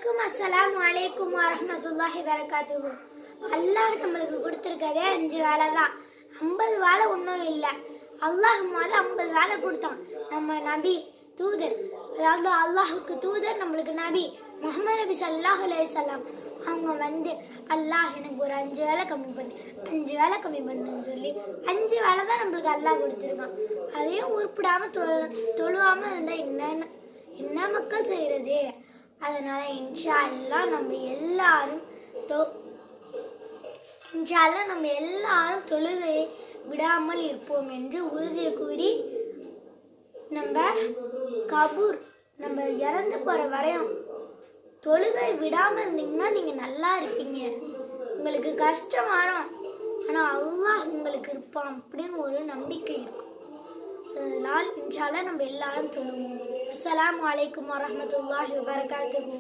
அனைவருக்கும் அஸ்ஸலாமு அலைக்கும் வரஹ்மத்துல்லாஹி வரகாத்துஹு. அல்லாஹ் நம்மளுக்கு கொடுத்துருக்கதே 5 வேலை தான். 50 வேலை ஒன்றும் இல்லை. அல்லாஹ் முதல்ல 50 வேலை கொடுத்தான். நம்ம நபி தூதர், அதாவது அல்லாஹுக்கு தூதர், நம்மளுக்கு நபி முஹம்மது நபி ஸல்லல்லாஹு அலைஹி வஸல்லம். அவங்க அல்லாஹ் எனக்கு ஒரு 5 வேலை கம்மி பண்ணு, 5 வேலை கம்மி பண்ணுன்னு சொல்லி 5 வேலை தான் நம்மளுக்கு அல்லாஹ் கொடுத்துருக்கான். அதையும் உருப்பிடாம தொழுவாமல் இருந்தால் என்ன மக்கள் செய்கிறது? அதனால இன்ஷா அல்லாஹ் நம்ம எல்லாரும் தொழுகையை விடாமல் இருப்போம் என்று உறுதியை கூறி நம்ம இறந்து போற வரையும் தொழுகை விடாமல் இருந்தீங்கன்னா நீங்க நல்லா இருப்பீங்க. உங்களுக்கு கஷ்டம் வரும், ஆனா அல்லாஹ் உங்களுக்கு இருப்பான் அப்படின்னு ஒரு நம்பிக்கை இருக்கும். அதனால் இன்ஷா அல்லாஹ் நம்ம எல்லாரும் தொழுவோம். அஸ்ஸலாமு அலைக்கும் வரஹ்மத்துல்லாஹி வபரகாத்துஹு.